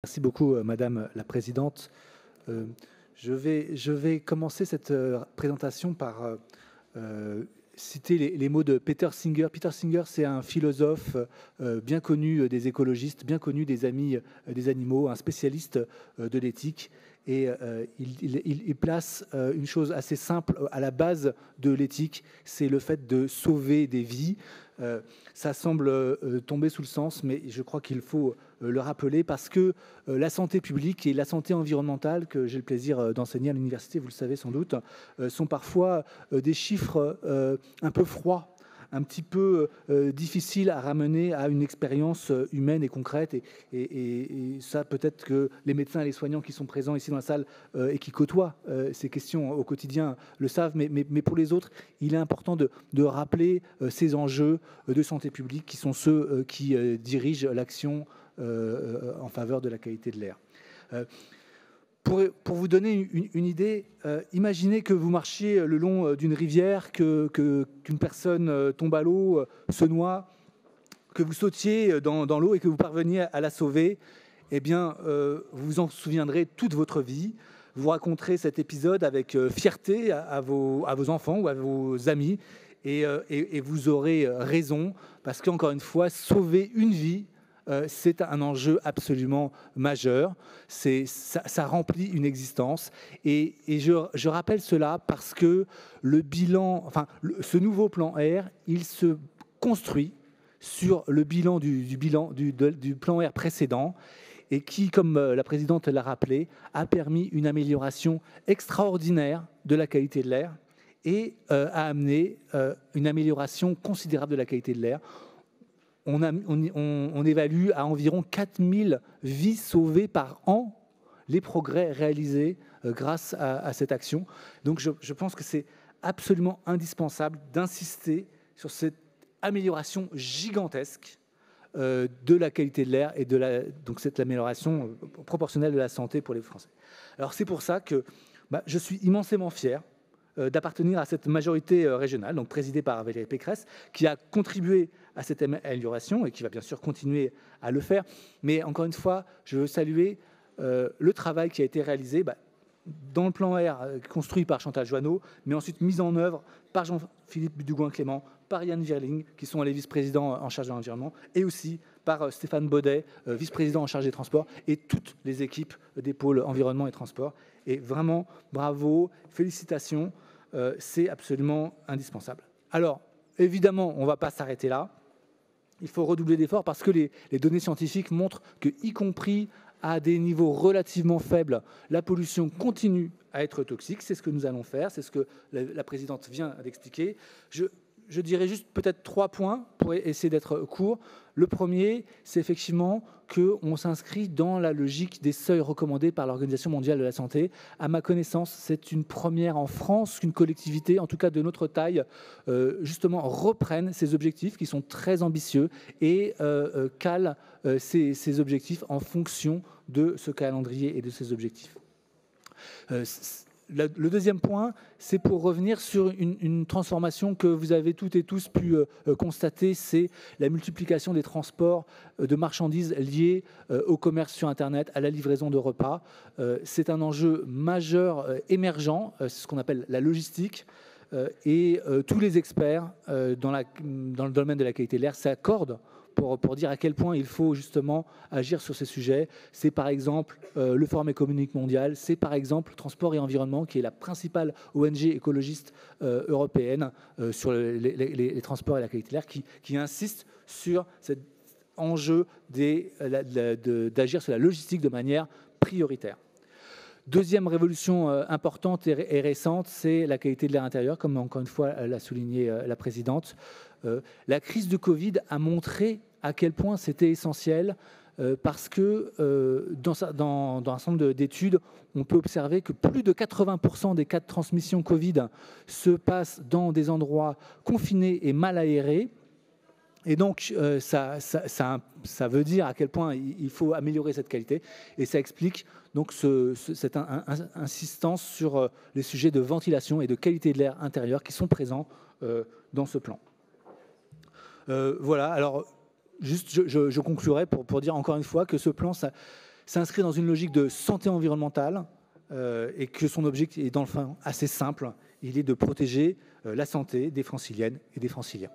Merci beaucoup, Madame la Présidente. Je vais commencer cette présentation par citer les mots de Peter Singer. Peter Singer, c'est un philosophe bien connu des écologistes, bien connu des amis des animaux, un spécialiste de l'éthique. Et il place une chose assez simple à la base de l'éthique, c'est le fait de sauver des vies. Ça semble tomber sous le sens, mais je crois qu'il faut le rappeler parce que la santé publique et la santé environnementale, que j'ai le plaisir d'enseigner à l'université, vous le savez sans doute, sont parfois des chiffres un peu froids, un petit peu difficiles à ramener à une expérience humaine et concrète. Et ça, peut-être que les médecins et les soignants qui sont présents ici dans la salle et qui côtoient ces questions au quotidien le savent. Mais pour les autres, il est important de rappeler ces enjeux de santé publique qui sont ceux qui dirigent l'action en faveur de la qualité de l'air. Pour vous donner une idée, imaginez que vous marchiez le long d'une rivière, qu'une personne tombe à l'eau, se noie, que vous sautiez dans l'eau et que vous parveniez à la sauver. Eh bien, vous vous en souviendrez toute votre vie. Vous raconterez cet épisode avec fierté à vos enfants ou à vos amis et vous aurez raison parce qu'encore une fois, sauver une vie, c'est un enjeu absolument majeur. Ça remplit une existence. Et je rappelle cela parce que ce nouveau plan air, il se construit sur le bilan du plan air précédent et qui, comme la présidente l'a rappelé, a permis une amélioration extraordinaire de la qualité de l'air et a amené une amélioration considérable de la qualité de l'air. On évalue à environ 4000 vies sauvées par an les progrès réalisés grâce à cette action. Donc je pense que c'est absolument indispensable d'insister sur cette amélioration gigantesque de la qualité de l'air et donc cette amélioration proportionnelle de la santé pour les Français. Alors c'est pour ça que je suis immensément fier d'appartenir à cette majorité régionale, donc présidée par Valérie Pécresse, qui a contribué à cette amélioration et qui va bien sûr continuer à le faire. Mais encore une fois, je veux saluer le travail qui a été réalisé dans le plan air construit par Chantal Joanneau, mais ensuite mis en œuvre par Jean-Philippe Dugoin-Clément, par Yann Virling, qui sont les vice-présidents en charge de l'environnement, et aussi par Stéphane Baudet, vice-président en charge des transports, et toutes les équipes des pôles environnement et transport. Et vraiment, bravo, félicitations, c'est absolument indispensable. Alors, évidemment, on ne va pas s'arrêter là. Il faut redoubler d'efforts parce que les données scientifiques montrent que, y compris à des niveaux relativement faibles, la pollution continue à être toxique. C'est ce que nous allons faire, c'est ce que la présidente vient d'expliquer. Je dirais juste peut-être 3 points pour essayer d'être court. Le premier, c'est effectivement qu'on s'inscrit dans la logique des seuils recommandés par l'Organisation mondiale de la santé. À ma connaissance, c'est une première en France qu'une collectivité, en tout cas de notre taille, justement reprenne ces objectifs qui sont très ambitieux et cale ces objectifs en fonction de ce calendrier et de ces objectifs. Le deuxième point, c'est pour revenir sur une transformation que vous avez toutes et tous pu constater, c'est la multiplication des transports de marchandises liés au commerce sur Internet, à la livraison de repas. C'est un enjeu majeur émergent, c'est ce qu'on appelle la logistique, et tous les experts dans le domaine de la qualité de l'air s'accordent pour dire à quel point il faut justement agir sur ces sujets. C'est par exemple le Forum économique mondial, c'est par exemple Transport et Environnement, qui est la principale ONG écologiste européenne sur les transports et la qualité de l'air, qui insiste sur cet enjeu d'agir sur la logistique de manière prioritaire. Deuxième révolution importante et récente, c'est la qualité de l'air intérieur, comme encore une fois l'a souligné la présidente. La crise de Covid a montré à quel point c'était essentiel parce que dans un certain nombre d'études, on peut observer que plus de 80% des cas de transmission Covid se passent dans des endroits confinés et mal aérés. Et donc, ça veut dire à quel point il faut améliorer cette qualité. Et ça explique donc cette insistance sur les sujets de ventilation et de qualité de l'air intérieur qui sont présents dans ce plan. Voilà, alors juste je conclurai pour dire encore une fois que ce plan s'inscrit dans une logique de santé environnementale et que son objectif est dans le fond assez simple. Il est de protéger la santé des franciliennes et des franciliens.